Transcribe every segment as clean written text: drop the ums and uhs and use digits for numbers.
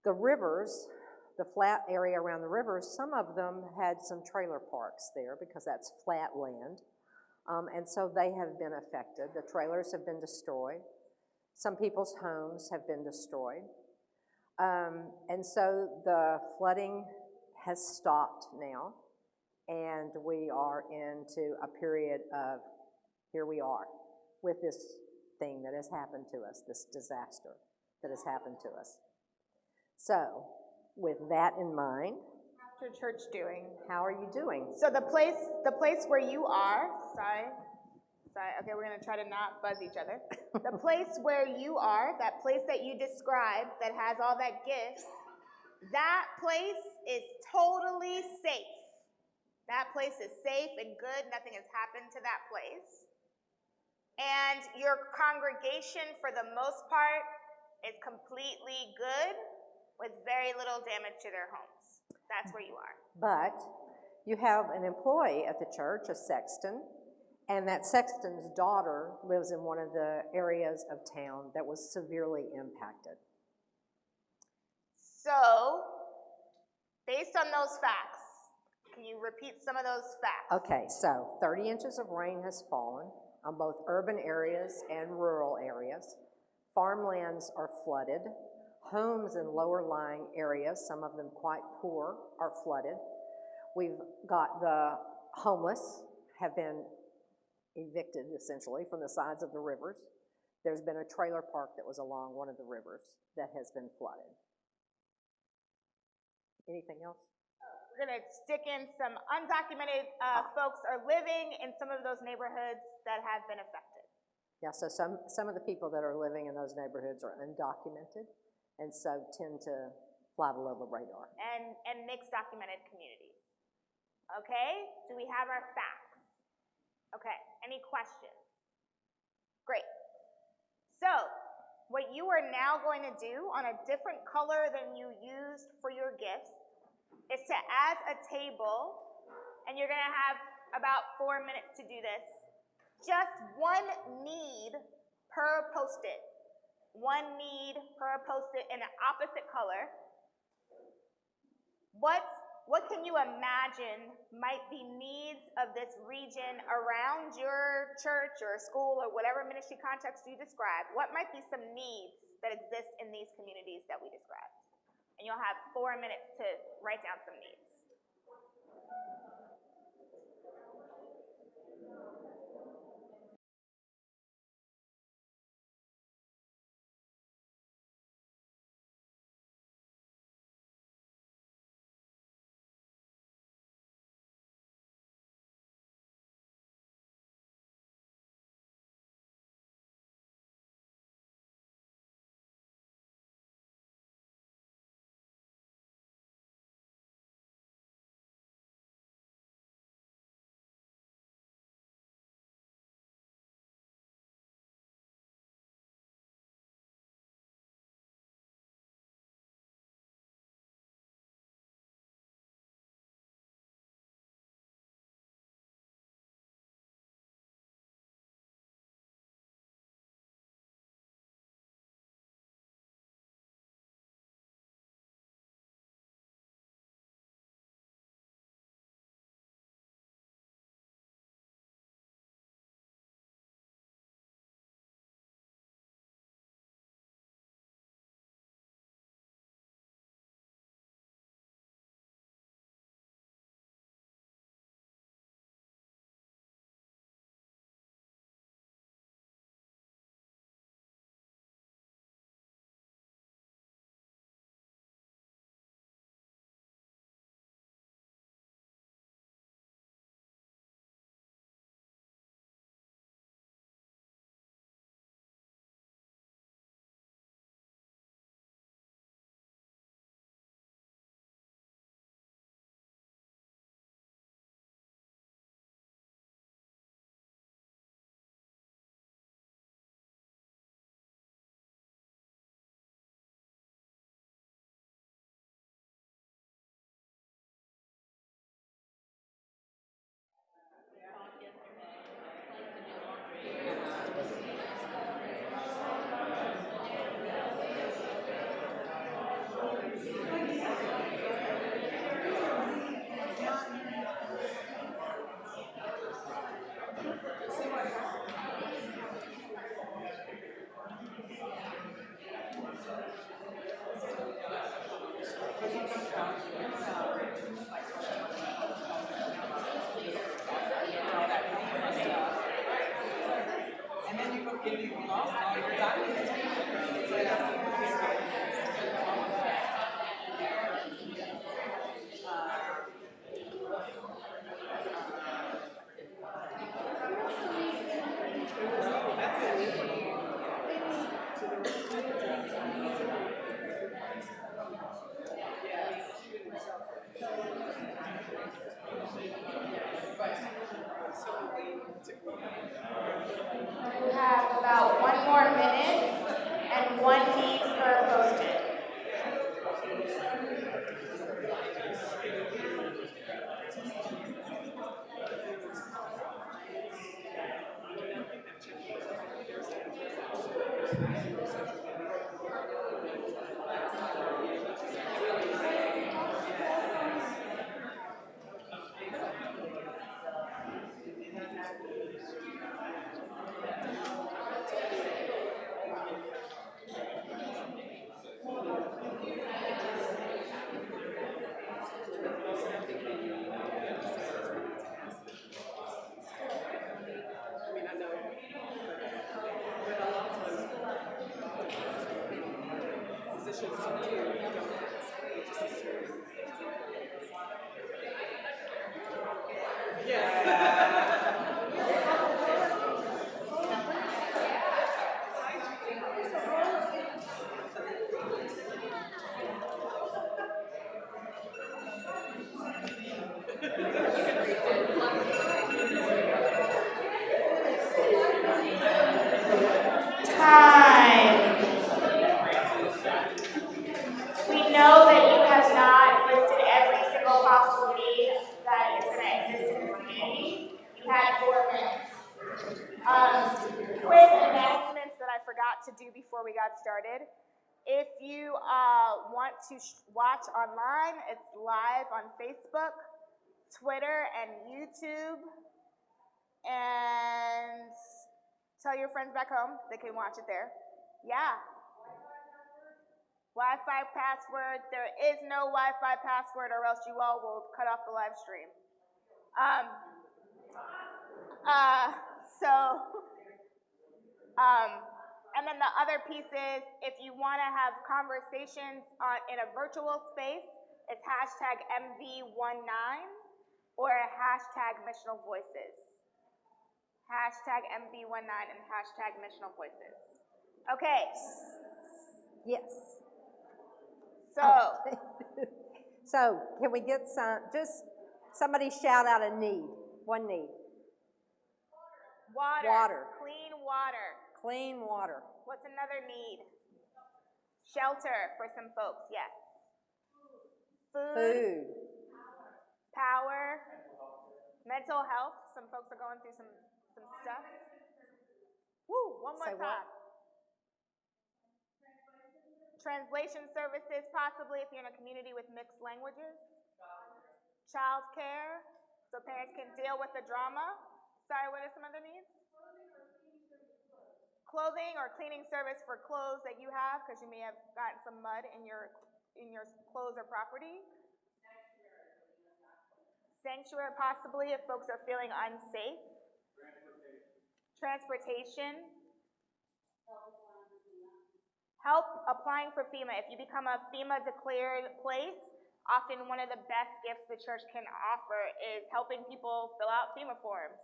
The rivers, the flat area around the rivers, some of them had some trailer parks there because that's flat land. And so they have been affected. The trailers have been destroyed. Some people's homes have been destroyed. And so the flooding has stopped now, and we are into a period of, here we are, with this thing that has happened to us, this disaster that has happened to us. So, with that in mind, how's your church doing? How are you doing? So the place where you are, sorry, okay, we're gonna try to not buzz each other. The place where you are, that place that you described that has all that gifts, that place is totally safe. That place is safe and good, nothing has happened to that place. And your congregation, for the most part, is completely good with very little damage to their homes. That's where you are. But you have an employee at the church, a sexton, and that sexton's daughter lives in one of the areas of town that was severely impacted. So, based on those facts, can you repeat some of those facts? Okay, so 30 inches of rain has fallen on both urban areas and rural areas. Farmlands are flooded. Homes in lower lying areas, some of them quite poor, are flooded. We've got the homeless have been evicted essentially from the sides of the rivers. There's been a trailer park that was along one of the rivers that has been flooded. Anything else? We're going to stick in some undocumented folks are living in some of those neighborhoods that have been affected. Yeah, so some of the people that are living in those neighborhoods are undocumented and so tend to fly below the radar. And mixed documented communities. Okay, do we have our facts? Okay, any questions? Great. So, what you are now going to do on a different color than you used for your gifts is to add a table, and you're going to have about 4 minutes to do this. Just one need per post-it. One need per post-it in an opposite color. What can you imagine might be needs of this region around your church or school or whatever ministry context you describe? What might be some needs that exist in these communities that we described? And you'll have 4 minutes to write down some needs. per minute and 1 need per posted. Time. We know that you have not listed every single possible need that is going to exist in this community. You had 4 minutes. Quick announcements that I forgot to do before we got started. If you want to watch online, it's live on Facebook, Twitter, and YouTube. And tell your friends back home they can watch it there. Yeah. Wi-Fi password. There is no Wi-Fi password, or else you all will cut off the live stream. And then the other piece is, if you want to have conversations in a virtual space, it's hashtag MV19 or hashtag Missional Voices. Hashtag MV19 and hashtag Missional Voices. Okay. Yes. So. So, can we get just somebody shout out a need? One need. Water. Clean water. Clean water. What's another need? Shelter for some folks, yes. Food. Power. Mental health. Some folks are going through some stuff. Woo, one more time. Translation services, possibly if you're in a community with mixed languages. Child care, so parents can deal with the drama. Sorry, what are some other needs? Clothing or cleaning service for clothes that you have, because you may have gotten some mud in your clothes or property. Sanctuary, possibly, if folks are feeling unsafe. Transportation. Help applying for FEMA. If you become a FEMA declared place, often one of the best gifts the church can offer is helping people fill out FEMA forms.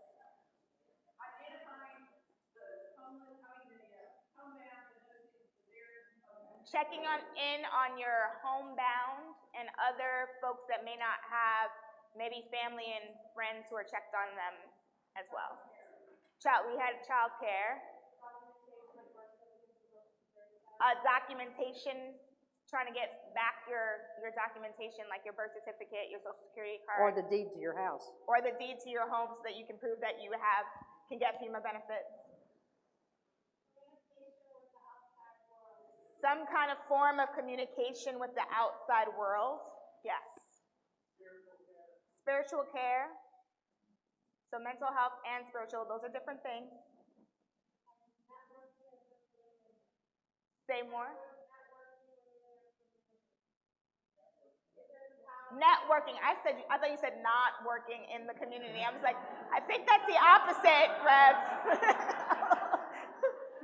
Checking in on your homebound and other folks that may not have maybe family and friends who are checked on them as well. We had child care. Documentation, trying to get back your documentation, like your birth certificate, your social security card. Or the deed to your house. Or the deed to your home so that you can prove that you can get FEMA benefits. Some kind of form of communication with the outside world. Yes. Spiritual care. So mental health and spiritual, those are different things. Say more. Networking. I thought you said not working in the community. I was like, I think that's the opposite, Rev.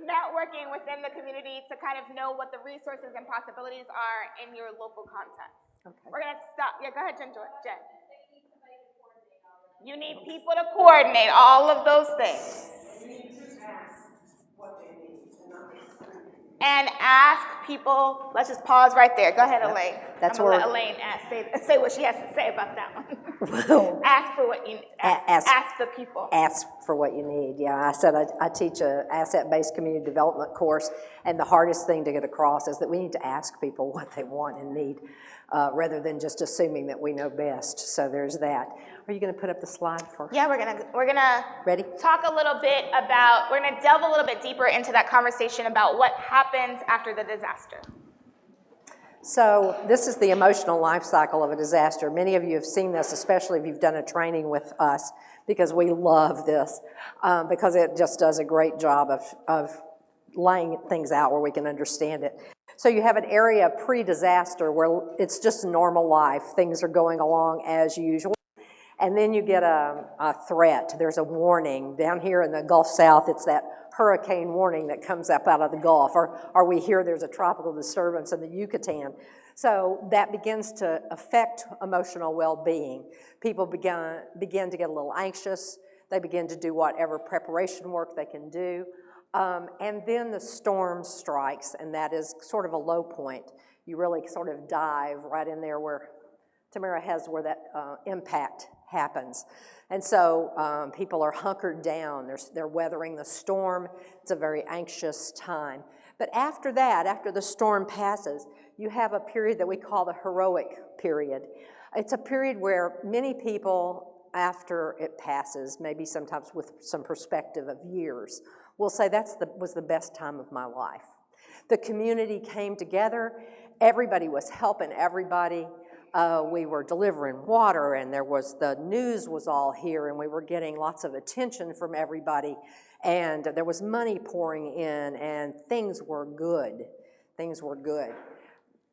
Networking within the community to kind of know what the resources and possibilities are in your local context. Okay. We're going to stop. Yeah, go ahead, Jen. You need people to coordinate all of those things. And ask people, let's just pause right there. Go ahead, Elaine. That's I'm gonna let where Elaine say what she has to say about that one. Ask for what you ask the people. Ask for what you need. Yeah, I said I teach a asset-based community development course, and the hardest thing to get across is that we need to ask people what they want and need, rather than just assuming that we know best. So there's that. Are you going to put up the slide first? Yeah, we're gonna Ready? talk a little bit about. We're gonna delve a little bit deeper into that conversation about what happens after the disaster. So this is the emotional life cycle of a disaster. Many of you have seen this, especially if you've done a training with us, because we love this, because it just does a great job of laying things out where we can understand it. So you have an area pre-disaster where it's just normal life. Things are going along as usual. And then you get a threat. There's a warning. Down here in the Gulf South, it's that hurricane warning that comes up out of the Gulf. Or we hear there's a tropical disturbance in the Yucatan. So that begins to affect emotional well-being. People begin to get a little anxious. They begin to do whatever preparation work they can do. And then the storm strikes, and that is sort of a low point. You really sort of dive right in there where Tamara has where that impact happens. And so people are hunkered down. They're weathering the storm. It's a very anxious time. But after that, after the storm passes, you have a period that we call the heroic period. It's a period where many people, after it passes, maybe sometimes with some perspective of years, will say was the best time of my life. The community came together. Everybody was helping everybody. We were delivering water, and the news was all here, and we were getting lots of attention from everybody, and there was money pouring in, and things were good. Things were good.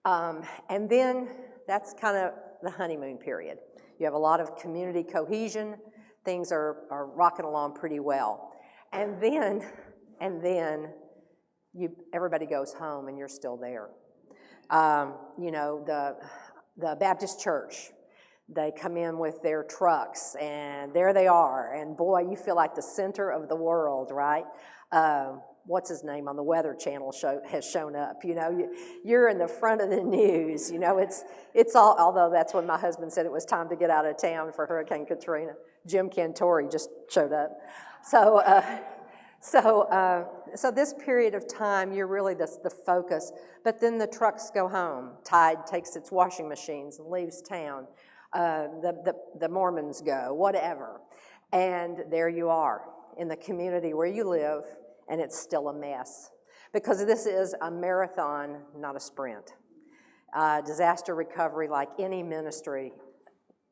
And then that's kind of the honeymoon period. You have a lot of community cohesion. Things are rocking along pretty well. And then everybody goes home, and you're still there. The Baptist church, they come in with their trucks, and there they are, and boy, you feel like the center of the world, right? What's his name on the Weather Channel has shown up, you're in the front of the news, it's all, although that's when my husband said it was time to get out of town for Hurricane Katrina. Jim Cantori just showed up. So this period of time, you're really the focus, but then the trucks go home. Tide takes its washing machines and leaves town. The Mormons go, whatever. And there you are in the community where you live, and it's still a mess. Because this is a marathon, not a sprint. Disaster recovery, like any ministry,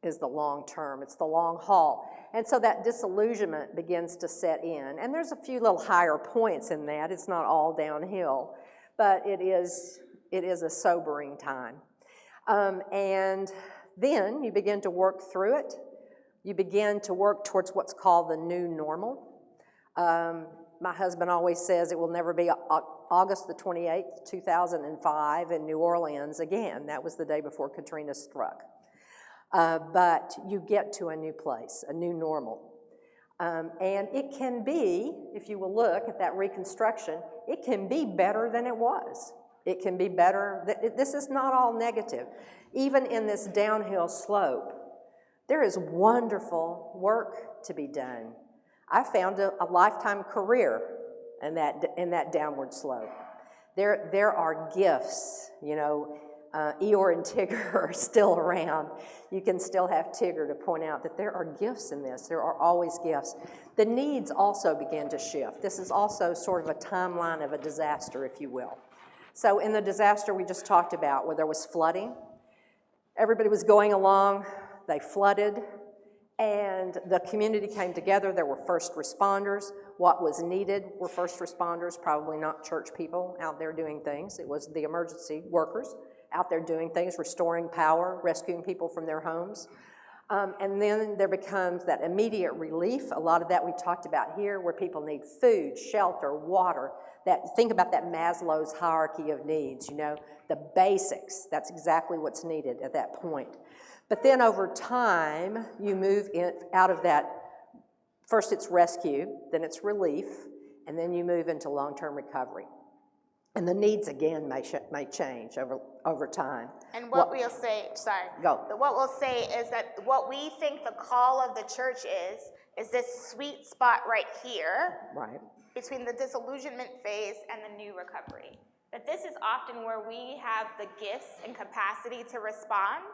is the long term. It's the long haul. And so that disillusionment begins to set in. And there's a few little higher points in that. It's not all downhill, but it is a sobering time. And then you begin to work through it. You begin to work towards what's called the new normal. My husband always says it will never be August the 28th, 2005 in New Orleans again. That was the day before Katrina struck. But you get to a new place, a new normal. And it can be, if you will look at that reconstruction, it can be better than it was. It can be better. This is not all negative. Even in this downhill slope, there is wonderful work to be done. I found a lifetime career in that downward slope. There are gifts, Eeyore and Tigger are still around. You can still have Tigger to point out that there are gifts in this. There are always gifts. The needs also begin to shift. This is also sort of a timeline of a disaster, if you will. So in the disaster we just talked about, where there was flooding, everybody was going along, they flooded, and the community came together. There were first responders. What was needed were first responders, probably not church people out there doing things. It was the emergency workers out there doing things, restoring power, rescuing people from their homes. And then there becomes that immediate relief. A lot of that we talked about here, where people need food, shelter, water. Think about that Maslow's hierarchy of needs, the basics. That's exactly what's needed at that point. But then over time, you move out of that. First it's rescue, then it's relief, and then you move into long-term recovery. And the needs, again, may change over time. And what we'll say, what we'll say is that what we think the call of the church is this sweet spot right here, right, between the disillusionment phase and the new recovery. That this is often where we have the gifts and capacity to respond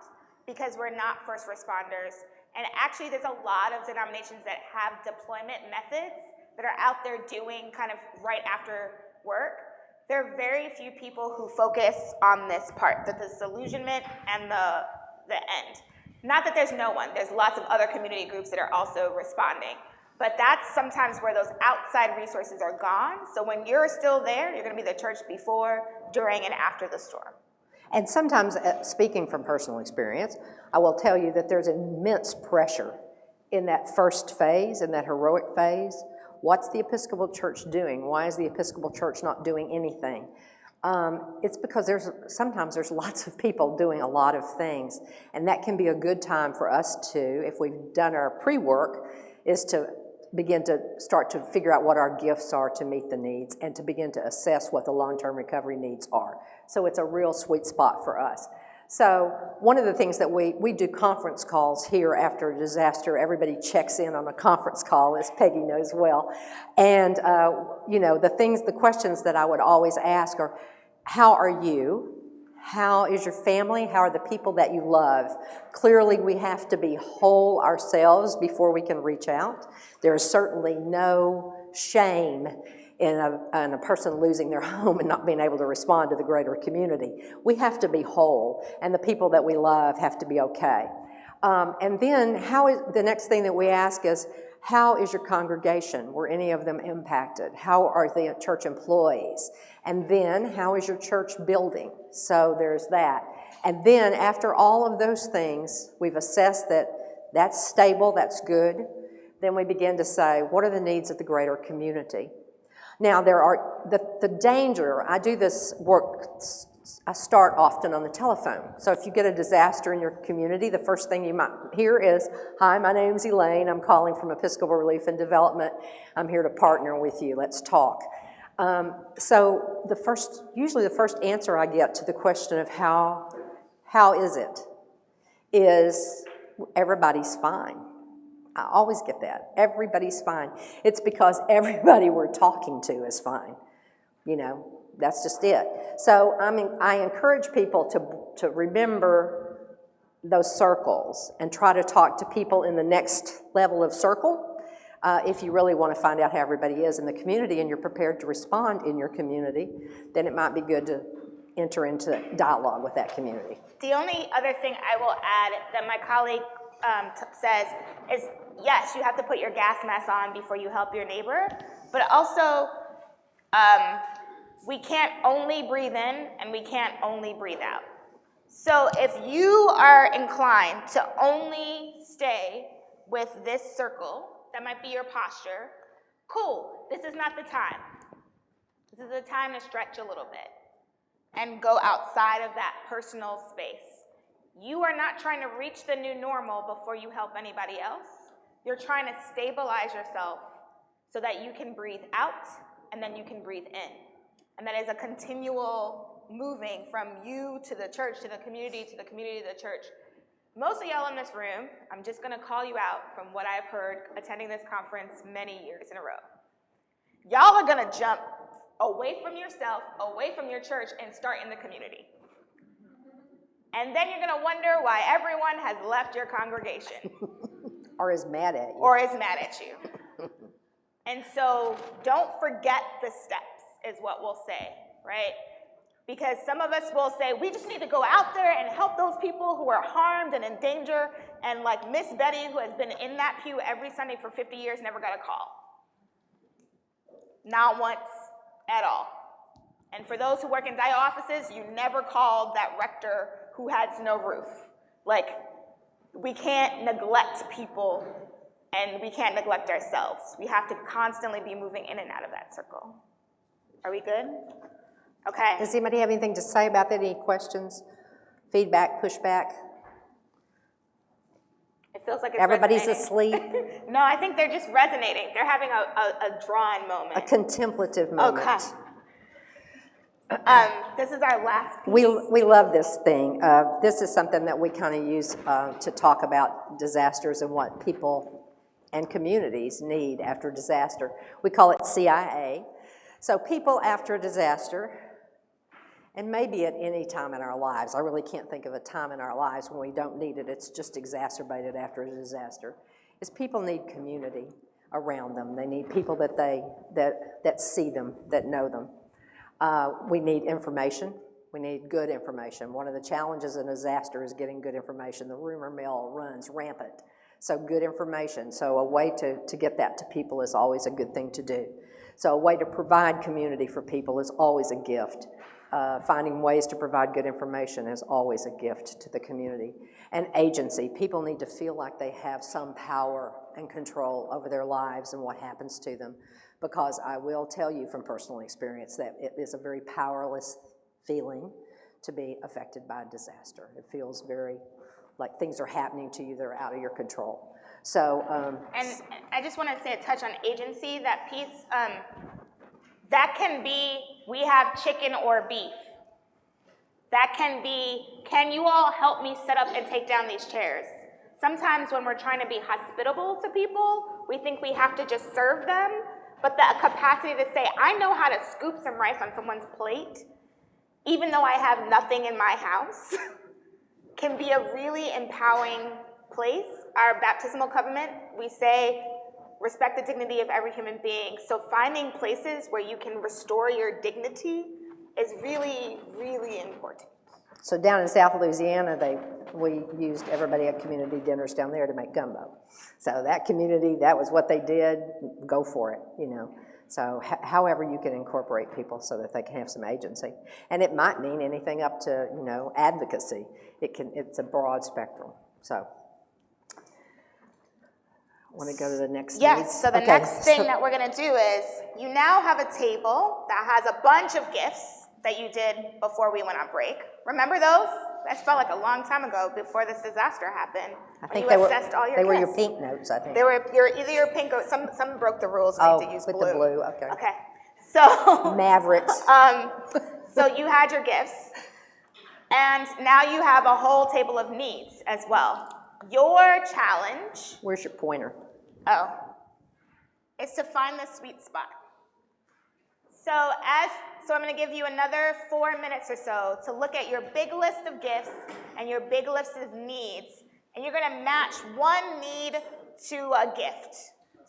because we're not first responders. And actually, there's a lot of denominations that have deployment methods that are out there doing kind of right after work. There are very few people who focus on this part, the disillusionment and the end. Not that there's no one, there's lots of other community groups that are also responding. But that's sometimes where those outside resources are gone. So when you're still there, you're gonna be the church before, during, and after the storm. And sometimes, speaking from personal experience, I will tell you that there's immense pressure in that first phase, in that heroic phase. What's the Episcopal Church doing? Why is the Episcopal Church not doing anything? It's because sometimes there's lots of people doing a lot of things, and that can be a good time for us to, if we've done our pre-work, is to begin to start to figure out what our gifts are to meet the needs and to begin to assess what the long-term recovery needs are. So it's a real sweet spot for us. So one of the things that we do conference calls here after a disaster. Everybody checks in on a conference call, as Peggy knows well. And, you know, the questions that I would always ask are, how are you? How is your family? How are the people that you love? Clearly, we have to be whole ourselves before we can reach out. There is certainly no shame in a person losing their home and not being able to respond to the greater community. We have to be whole, and the people that we love have to be okay. And then the next thing that we ask is, how is your congregation? Were any of them impacted? How are the church employees? And then, how is your church building? So there's that. And then, after all of those things, we've assessed that that's stable, that's good. Then we begin to say, what are the needs of the greater community? Now, there are the danger. I do this work, I start often on the telephone. So if you get a disaster in your community, the first thing you might hear is, hi, my name's Elaine. I'm calling from Episcopal Relief and Development. I'm here to partner with you. Let's talk. So usually the first answer I get to the question of how is it, is everybody's fine. I always get that. Everybody's fine. It's because everybody we're talking to is fine. You know, that's just it. So I encourage people to remember those circles and try to talk to people in the next level of circle. If you really want to find out how everybody is in the community and you're prepared to respond in your community, then it might be good to enter into dialogue with that community. The only other thing I will add that my colleague says is, yes, you have to put your gas mask on before you help your neighbor, but also we can't only breathe in and we can't only breathe out. So if you are inclined to only stay with this circle, that might be your posture, cool, this is not the time. This is the time to stretch a little bit and go outside of that personal space. You are not trying to reach the new normal before you help anybody else. You're trying to stabilize yourself so that you can breathe out and then you can breathe in. And that is a continual moving from you to the church, to the community, to the community, to the church. Most of y'all in this room, I'm just gonna call you out from what I've heard attending this conference many years in a row. Y'all are gonna jump away from yourself, away from your church, and start in the community. And then you're gonna wonder why everyone has left your congregation. Or is mad at you. Or is mad at you. And so don't forget the steps is what we'll say, right? Because some of us will say, we just need to go out there and help those people who are harmed and in danger, and like Miss Betty, who has been in that pew every Sunday for 50 years, never got a call. Not once at all. And for those who work in DIO offices, you never called that rector who has no roof. Like, we can't neglect people, and we can't neglect ourselves. We have to constantly be moving in and out of that circle. Are we good? Okay. Does anybody have anything to say about that? Any questions, feedback, pushback? It feels like it's everybody's resonating. asleep. No, I think they're just resonating. They're having a drawn moment. A contemplative moment. Okay. This is our last piece. We love this thing. This is something that we kind of use to talk about disasters and what people and communities need after disaster. We call it CIA. So people after a disaster, and maybe at any time in our lives, I really can't think of a time in our lives when we don't need it, it's just exacerbated after a disaster, is people need community around them. They need people that see them, that know them. We need information. We need good information. One of the challenges in a disaster is getting good information. The rumor mill runs rampant. So good information. So a way to get that to people is always a good thing to do. So a way to provide community for people is always a gift. Finding ways to provide good information is always a gift to the community. And agency. People need to feel like they have some power and control over their lives and what happens to them. Because I will tell you from personal experience that it is a very powerless feeling to be affected by a disaster. It feels very like things are happening to you that are out of your control. So, and I just want to say a touch on agency, that piece, that can be, we have chicken or beef. That can be, can you all help me set up and take down these chairs? Sometimes when we're trying to be hospitable to people, we think we have to just serve them, but the capacity to say, I know how to scoop some rice on someone's plate, even though I have nothing in my house, can be a really empowering place. Our baptismal covenant, we say, respect the dignity of every human being. So finding places where you can restore your dignity is really, really important. So down in South Louisiana, we used everybody at community dinners down there to make gumbo. So that community, that was what they did, go for it, you know. So however you can incorporate people so that they can have some agency. And it might mean anything up to, you know, advocacy. It's a broad spectrum, so. Want to go to the next Yes, needs? so the next thing that we're going to do is, you now have a table that has a bunch of gifts that you did before we went on break. Remember those? That felt like a long time ago before this disaster happened. I think you assessed all your they gifts. were your pink notes, I think. They were either your pink or some broke the rules and they had to use with blue. the blue, okay. Okay, so Mavericks. so you had your gifts, and now you have a whole table of needs as well. Your challenge. Where's your pointer? Oh, is to find the sweet spot. So I'm going to give you another 4 minutes or so to look at your big list of gifts and your big list of needs, and you're going to match one need to a gift.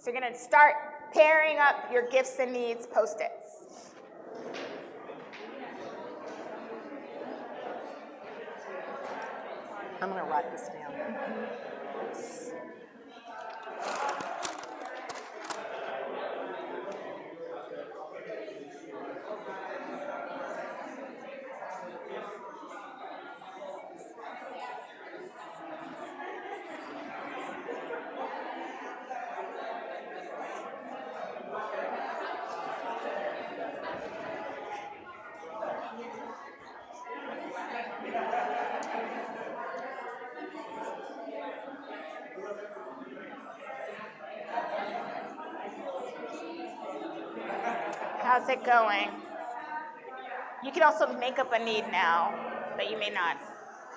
So you're going to start pairing up your gifts and needs Post-its. I'm going to write this down. How's it going? You can also make up a need now that you may not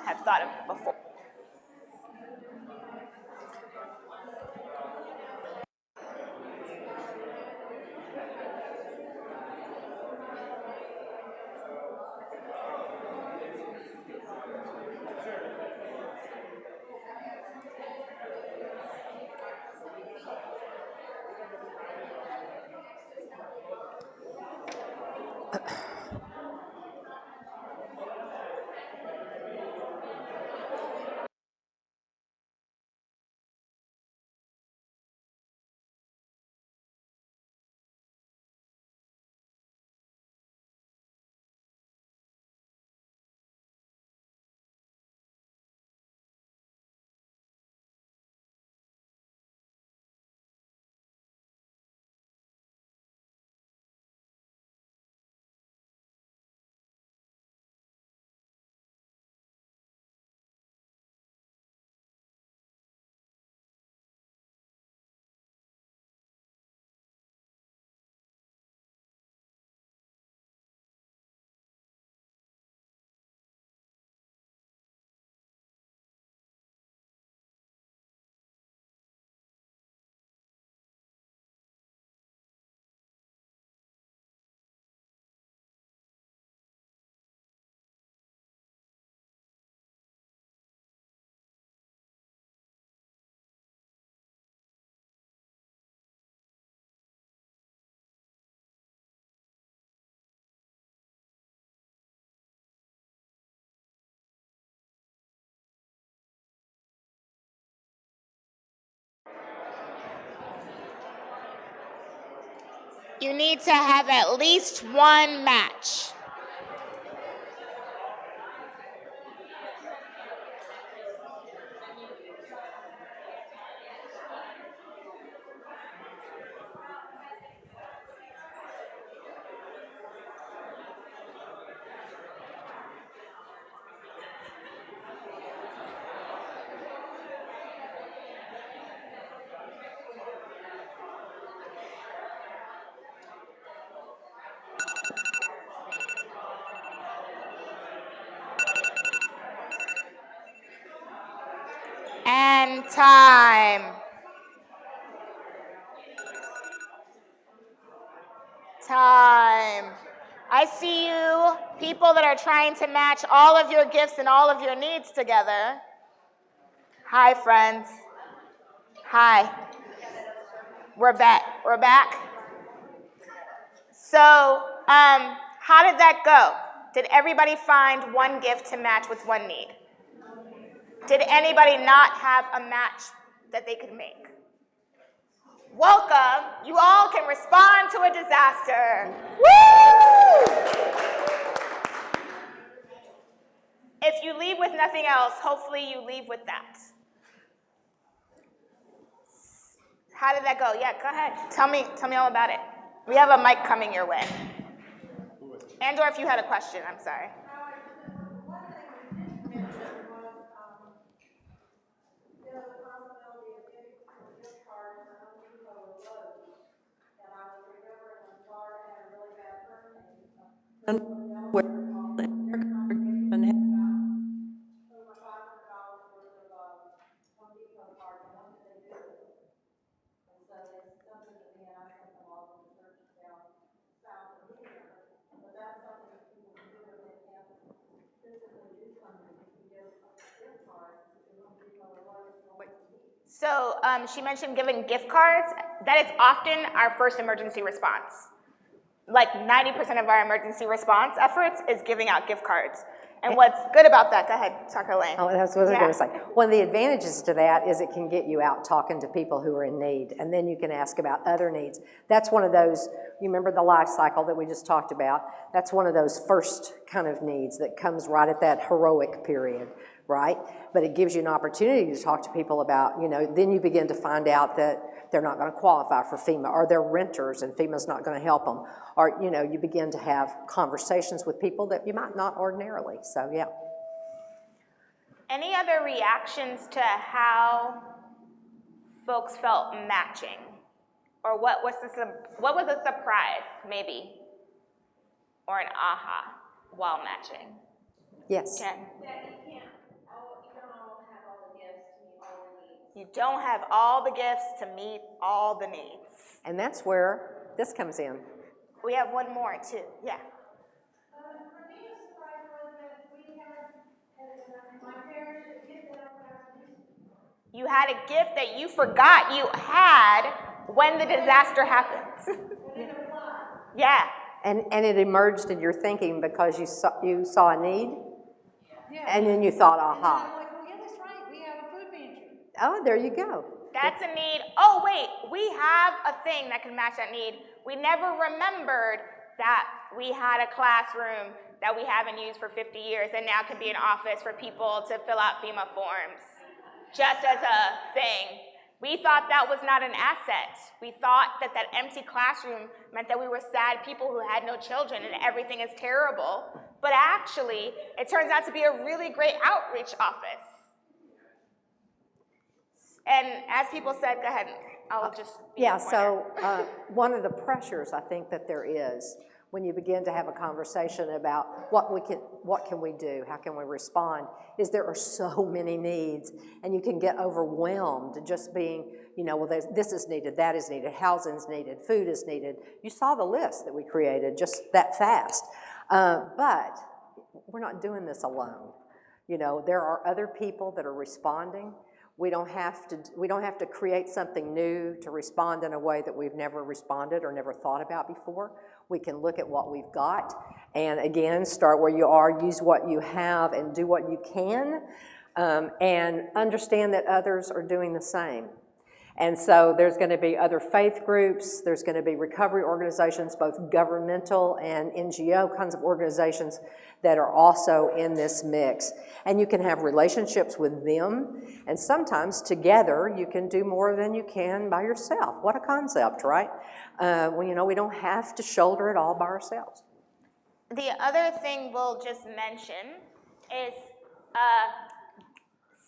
have thought of before. You need to have at least one match. And time. Time. I see you, people that are trying to match all of your gifts and all of your needs together. Hi, friends. Hi. We're back. We're back. So, how did that go? Did everybody find one gift to match with one need? Did anybody not have a match that they could make? Welcome. You all can respond to a disaster. Woo! If you leave with nothing else, hopefully you leave with that. How did that go? Yeah, go ahead. Tell me all about it. We have a mic coming your way. And or if you had a question, I'm sorry. So she mentioned giving gift cards. That is often our first emergency response. Like 90% of our emergency response efforts is giving out gift cards. And what's good about that, go ahead, Dr. Lane. Oh, that's what I was going to say. One of the advantages to that is it can get you out talking to people who are in need, and then you can ask about other needs. That's one of those, you remember the life cycle that we just talked about? That's one of those first kind of needs that comes right at that heroic period, right? But it gives you an opportunity to talk to people about, then you begin to find out that they're not going to qualify for FEMA, or they're renters and FEMA's not going to help them, or you begin to have conversations with people that you might not ordinarily. So yeah. Any other reactions to how folks felt matching, or what was a surprise maybe, or an aha while matching? Yes. Jen? You don't have all the gifts to meet all the needs. You don't have all the gifts to meet all the needs. And that's where this comes in. We have one more too, yeah. For me, the surprise was that we had, my parents had a gift that I forgot to use. You had a gift that you forgot you had when the disaster happened. Yeah. And it emerged in your thinking because you saw a need, and then you thought, aha. I'm like, well, yeah, that's right, we have a food pantry. Oh, there you go. That's a need. Oh, wait, we have a thing that can match that need. We never remembered that we had a classroom that we haven't used for 50 years and now can be an office for people to fill out FEMA forms, just as a thing. We thought that was not an asset. We thought that empty classroom meant that we were sad people who had no children and everything is terrible. But actually, it turns out to be a really great outreach office. And as people said, go ahead, I'll just be Yeah, the pointer. so one of the pressures I think that there is when you begin to have a conversation about what can we do, how can we respond, is there are so many needs, and you can get overwhelmed just being, well, this is needed, that is needed, housing's needed, food is needed. You saw the list that we created just that fast. But we're not doing this alone. There are other people that are responding. We don't have to create something new to respond in a way that we've never responded or never thought about before. We can look at what we've got and again, start where you are, use what you have and do what you can, and understand that others are doing the same. And so there's going to be other faith groups, there's going to be recovery organizations, both governmental and NGO kinds of organizations that are also in this mix. And you can have relationships with them, and sometimes together you can do more than you can by yourself. What a concept, right? Well, you know, we don't have to shoulder it all by ourselves. The other thing we'll just mention is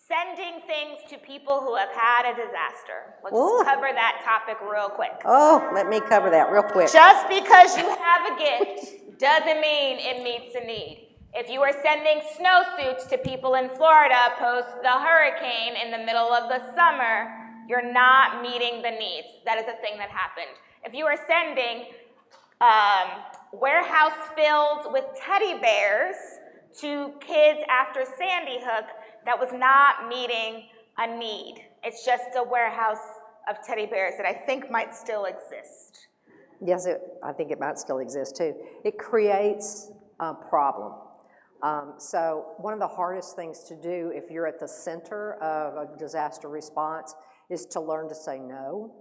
sending things to people who have had a disaster. Let's cover that topic real quick. Oh, let me cover that real quick. Just because you have a gift doesn't mean it meets a need. If you are sending snowsuits to people in Florida post the hurricane in the middle of the summer, you're not meeting the needs. That is a thing that happened. If you are sending warehouse filled with teddy bears to kids after Sandy Hook, that was not meeting a need. It's just a warehouse of teddy bears that I think might still exist. Yes, I think it might still exist too. It creates a problem. So one of the hardest things to do if you're at the center of a disaster response is to learn to say no.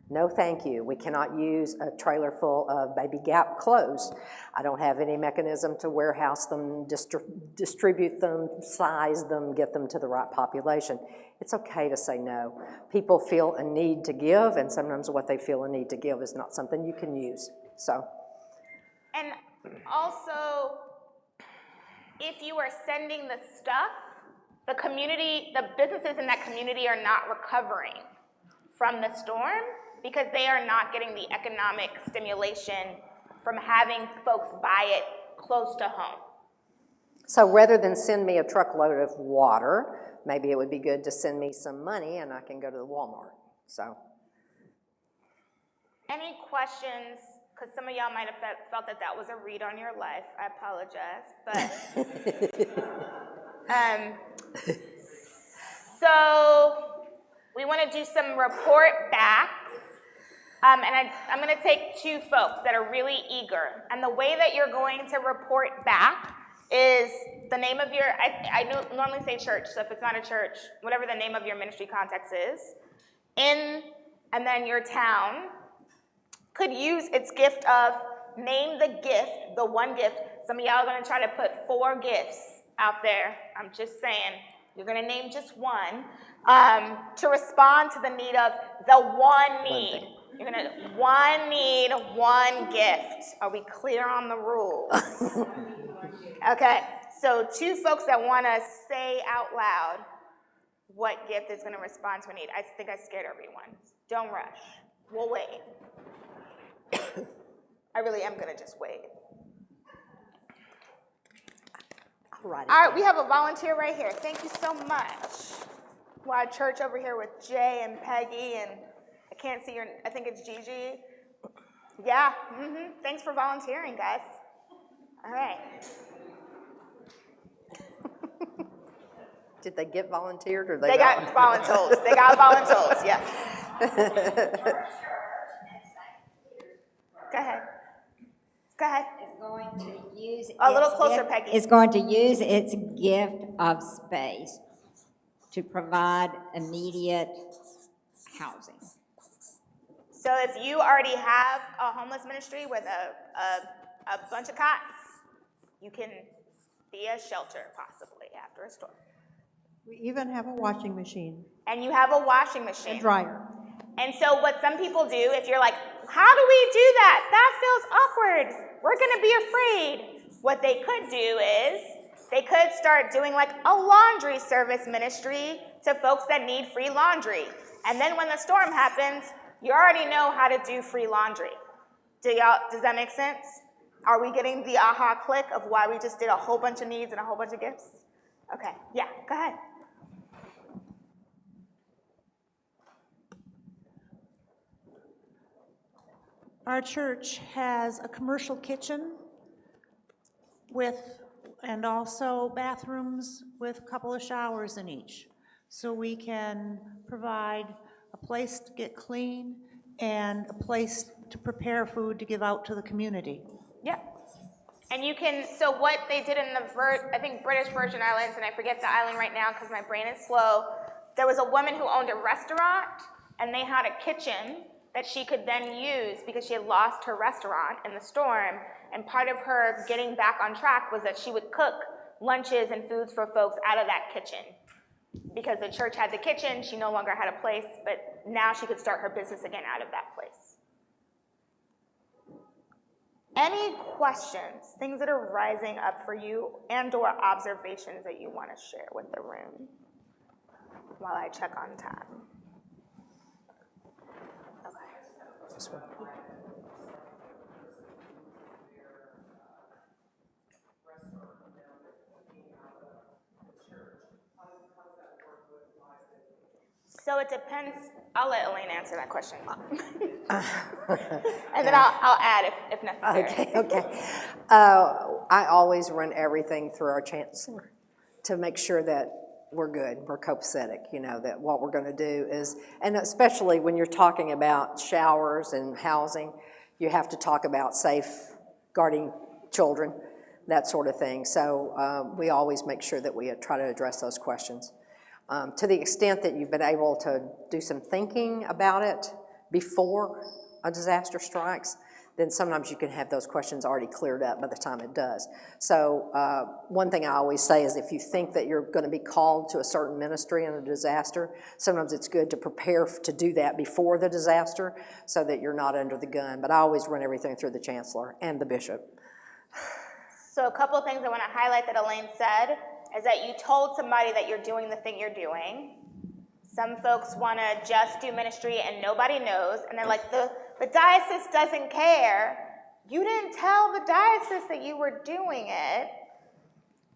No, thank you. We cannot use a trailer full of Baby Gap clothes. I don't have any mechanism to warehouse them, distribute them, size them, get them to the right population. It's okay to say no. People feel a need to give, and sometimes what they feel a need to give is not something you can use. So. And also, if you are sending the stuff, the community, the businesses in that community are not recovering from the storm, because they are not getting the economic stimulation from having folks buy it close to home. So rather than send me a truckload of water, maybe it would be good to send me some money and I can go to the Walmart. So. Any questions? Because some of y'all might have felt that that was a read on your life. I apologize, but so we want to do some report backs. And I'm going to take two folks that are really eager. And the way that you're going to report back is the name of your, I normally say church, so if it's not a church, whatever the name of your ministry context is, and then your town could use its gift of name the gift, the one gift. Some of y'all are going to try to put 4 gifts out there. I'm just saying, you're going to name just one to respond to the need of the one need. You're going to one need, one gift. Are we clear on the rules? Okay, so 2 folks that want to say out loud what gift is going to respond to a need. I think I scared everyone. Don't rush. We'll wait. I really am going to just wait. All right, we have a volunteer right here. Thank you so much. Wow, church over here with Jay and Peggy, and I can't see your, I think it's Gigi. Yeah, thanks for volunteering, guys. All right. Did they get volunteered or they got voluntold? They got voluntold, yes. Go ahead. Go ahead. It's going to use a little closer, Peggy. It's going to use its gift of space to provide immediate housing. So if you already have a homeless ministry with a bunch of cots, you can be a shelter possibly after a storm. We even have a washing machine. And you have a washing machine. And dryer. And so what some people do, if you're like, how do we do that? That feels awkward. We're going to be afraid. What they could do is they could start doing like a laundry service ministry to folks that need free laundry. And then when the storm happens, you already know how to do free laundry. Does that make sense? Are we getting the aha click of why we just did a whole bunch of needs and a whole bunch of gifts? Okay, yeah, go ahead. Our church has a commercial kitchen and also bathrooms with a couple of showers in each. So we can provide a place to get clean and a place to prepare food to give out to the community. Yeah. And you can, so what they did in the, I think British Virgin Islands, and I forget the island right now because my brain is slow, there was a woman who owned a restaurant, and they had a kitchen that she could then use because she had lost her restaurant in the storm, and part of her getting back on track was that she would cook lunches and foods for folks out of that kitchen. Because the church had the kitchen, she no longer had a place, but now she could start her business again out of that place. Any questions, things that are rising up for you, and/or observations that you want to share with the room while I check on time? This one. So it depends. I'll let Elaine answer that question. And then I'll add if necessary. Okay. I always run everything through our chancellor to make sure that we're good, we're copacetic, that what we're going to do is, and especially when you're talking about showers and housing, you have to talk about safeguarding children, that sort of thing. So we always make sure that we try to address those questions. To the extent that you've been able to do some thinking about it before a disaster strikes, then sometimes you can have those questions already cleared up by the time it does. So one thing I always say is if you think that you're going to be called to a certain ministry in a disaster, sometimes it's good to prepare to do that before the disaster so that you're not under the gun. But I always run everything through the chancellor and the bishop. So a couple of things I want to highlight that Elaine said is that you told somebody that you're doing the thing you're doing. Some folks want to just do ministry and nobody knows, and they're like, the diocese doesn't care. You didn't tell the diocese that you were doing it.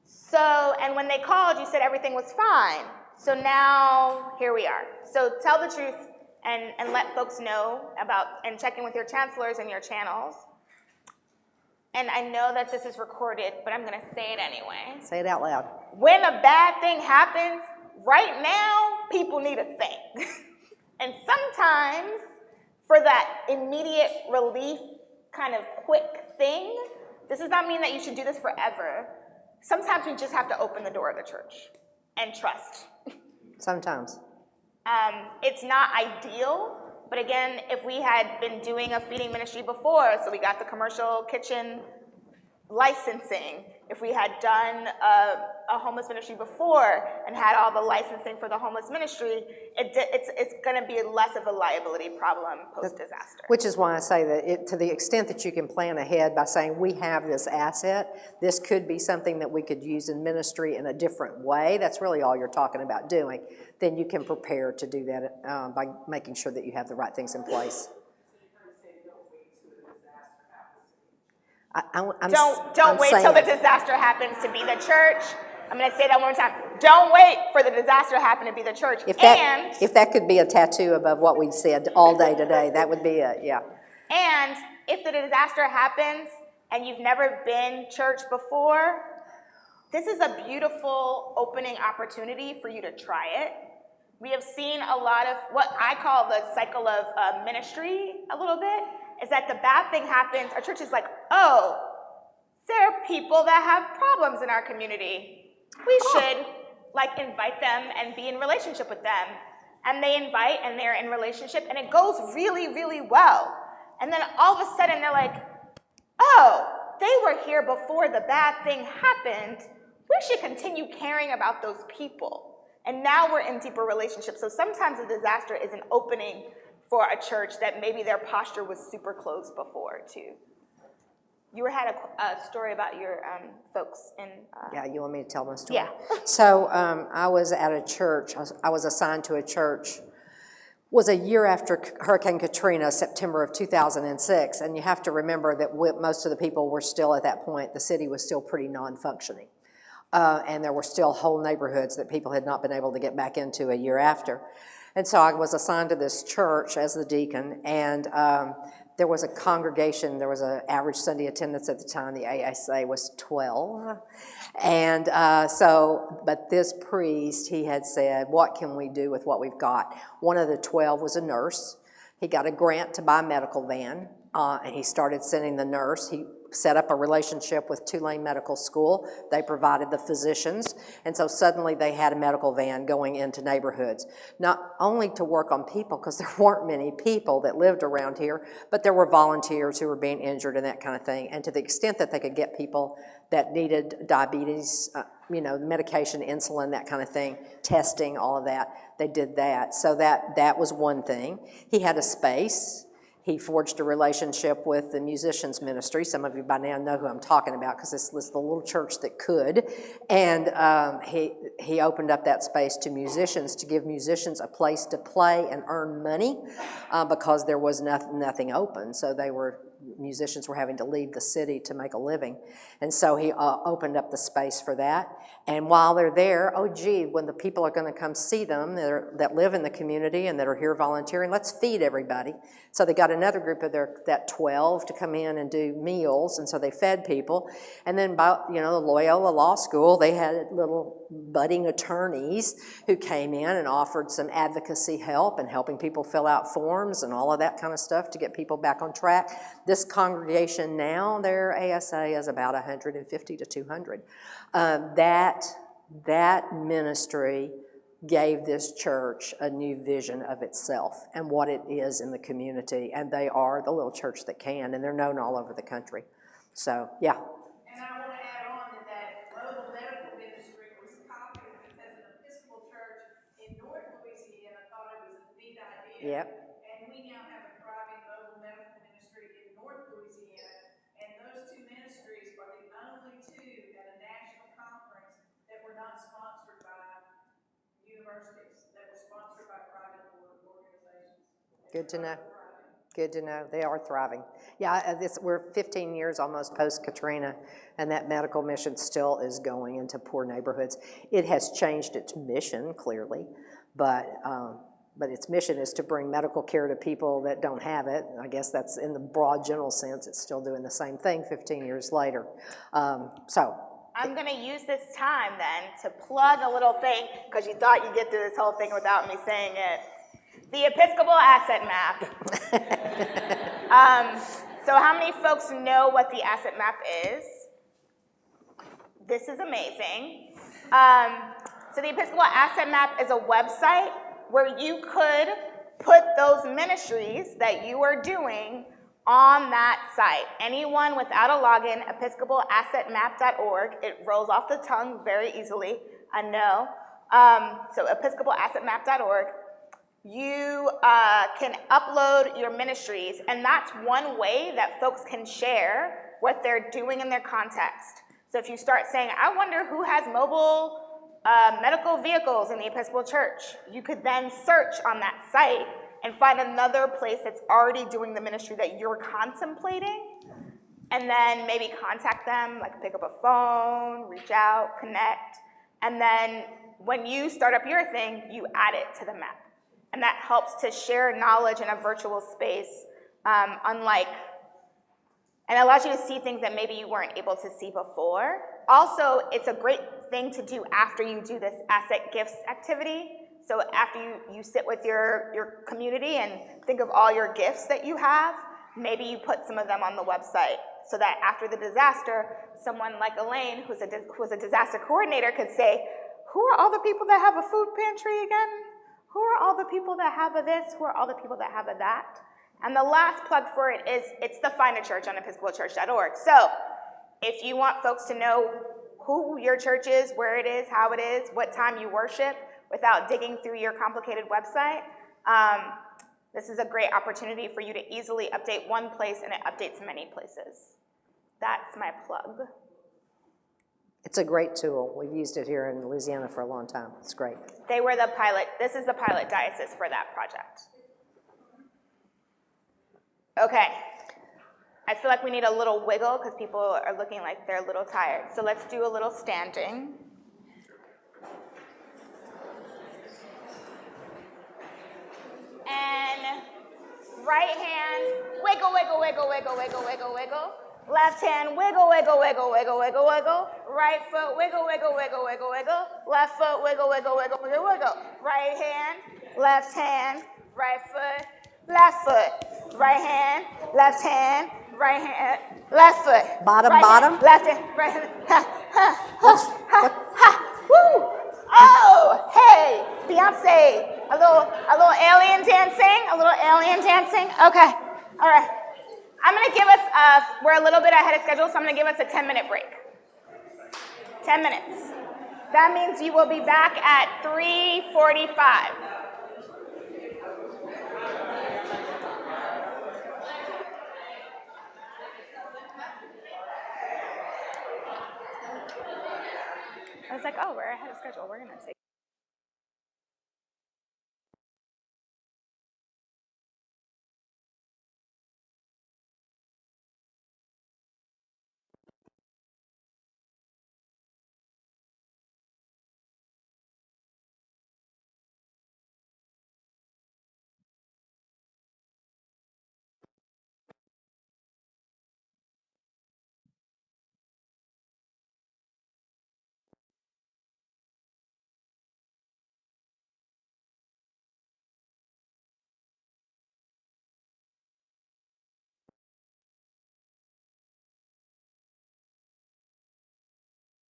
So, and when they called, you said everything was fine. So now, here we are. So tell the truth and let folks know about, and check in with your chancellors and your channels. And I know that this is recorded, but I'm going to say it anyway. Say it out loud. When a bad thing happens, right now, people need a thing. And sometimes, for that immediate relief, kind of quick thing, this does not mean that you should do this forever. Sometimes we just have to open the door of the church and trust. Sometimes. It's not ideal, but again, if we had been doing a feeding ministry before, so we got the commercial kitchen licensing, if we had done a homeless ministry before and had all the licensing for the homeless ministry, it's going to be less of a liability problem post-disaster. Which is why I say that to the extent that you can plan ahead by saying we have this asset, this could be something that we could use in ministry in a different way, that's really all you're talking about doing, then you can prepare to do that by making sure that you have the right things in place. Don't wait till the disaster happens to be the church. I'm going to say that one more time. Don't wait for the disaster to happen to be the church. If that could be a tattoo above what we've said all day today, that would be it, yeah. And if the disaster happens and you've never been church before, this is a beautiful opening opportunity for you to try it. We have seen a lot of what I call the cycle of ministry a little bit, is that the bad thing happens, our church is like, oh, there are people that have problems in our community. We should invite them and be in relationship with them. And they invite and they're in relationship and it goes really, really well. And then all of a sudden they're like, oh, they were here before the bad thing happened. We should continue caring about those people. And now we're in deeper relationships. So sometimes a disaster is an opening for a church that maybe their posture was super closed before too. You had a story about your folks in... Yeah, you want me to tell my story? Yeah. So I was at a church. I was assigned to a church. It was a year after Hurricane Katrina, September of 2006, and you have to remember that most of the people were still at that point. The city was still pretty non-functioning, and there were still whole neighborhoods that people had not been able to get back into a year after. And so I was assigned to this church as the deacon, and there was a congregation, there was an average Sunday attendance at the time, the ASA was 12. And but this priest, he had said, what can we do with what we've got? One of the 12 was a nurse. He got a grant to buy a medical van, and he started sending the nurse. set up a relationship with Tulane Medical School. They provided the physicians, and so suddenly they had a medical van going into neighborhoods, not only to work on people, because there weren't many people that lived around here, but there were volunteers who were being injured and that kind of thing, and to the extent that they could get people that needed diabetes, medication, insulin, that kind of thing, testing, all of that, they did that. So that was one thing. He had a space. He forged a relationship with the musicians ministry. Some of you by now know who I'm talking about, because this was the little church that could. And he opened up that space to musicians, to give musicians a place to play and earn money, because there was nothing open. So musicians were having to leave the city to make a living. And so he opened up the space for that. And while they're there, when the people are going to come see them that live in the community and that are here volunteering, let's feed everybody. So they got another group of that 12 to come in and do meals, and so they fed people. And then the Loyola Law School, they had little budding attorneys who came in and offered some advocacy help and helping people fill out forms and all of that kind of stuff to get people back on track. This congregation now, their ASA is about 150 to 200. That ministry gave this church a new vision of itself and what it is in the community, and they are the little church that can, and they're known all over the country. So, yeah. And I want to add on that mobile medical ministry was copied because an Episcopal church in North Louisiana thought it was a neat idea. Yep. And we now have a thriving mobile medical ministry in North Louisiana. And those two ministries are the only two at a national conference that were not sponsored by universities, that were sponsored by private organizations. Good to know. Good to know. They are thriving. Yeah, we're 15 years almost post-Katrina, and that medical mission still is going into poor neighborhoods. It has changed its mission, clearly, but its mission is to bring medical care to people that don't have it. I guess that's in the broad general sense. It's still doing the same thing 15 years later. I'm going to use this time then to plug a little thing, because you thought you'd get through this whole thing without me saying it. The Episcopal Asset Map. So how many folks know what the asset map is? This is amazing. So the Episcopal Asset Map is a website where you could put those ministries that you are doing on that site. Anyone without a login, episcopalassetmap.org. It rolls off the tongue very easily, I know. So episcopalassetmap.org. You can upload your ministries, and that's one way that folks can share what they're doing in their context. So if you start saying, I wonder who has mobile medical vehicles in the Episcopal Church, you could then search on that site and find another place that's already doing the ministry that you're contemplating, and then maybe contact them, like pick up a phone, reach out, connect, and then when you start up your thing, you add it to the map. And that helps to share knowledge in a virtual space, and allows you to see things that maybe you weren't able to see before. Also, it's a great thing to do after you do this asset gifts activity. So after you sit with your community and think of all your gifts that you have, maybe you put some of them on the website so that after the disaster, someone like Elaine, who's a disaster coordinator, could say, who are all the people that have a food pantry again? Who are all the people that have a this? Who are all the people that have a that? And the last plug for it is, it's the Find a Church on episcopalchurch.org. So if you want folks to know who your church is, where it is, how it is, what time you worship, without digging through your complicated website, this is a great opportunity for you to easily update one place, and it updates many places. That's my plug. It's a great tool. We've used it here in Louisiana for a long time. It's great. They were the pilot. This is the pilot diocese for that project. Okay. I feel like we need a little wiggle because people are looking like they're a little tired. So let's do a little standing. And right hand, wiggle, wiggle, wiggle, wiggle, wiggle, wiggle, wiggle. Left hand, wiggle, wiggle, wiggle, wiggle, wiggle, wiggle. Right foot, wiggle, wiggle, wiggle, wiggle, wiggle. Left foot, wiggle, wiggle, wiggle, wiggle, wiggle. Right hand, left hand, right foot, left foot. Right hand, left hand, right hand, left foot. Bottom, right bottom? Hand, left hand, right hand. Ha, ha, ha, ha, ha. Woo! Oh, hey, Beyonce. A little alien dancing, a little alien dancing. Okay, all right. I'm gonna give us, we're a little bit ahead of schedule, so I'm gonna give us a 10-minute break. 10 minutes. That means you will be back at 3:45. I was like, oh, we're ahead of schedule. We're gonna take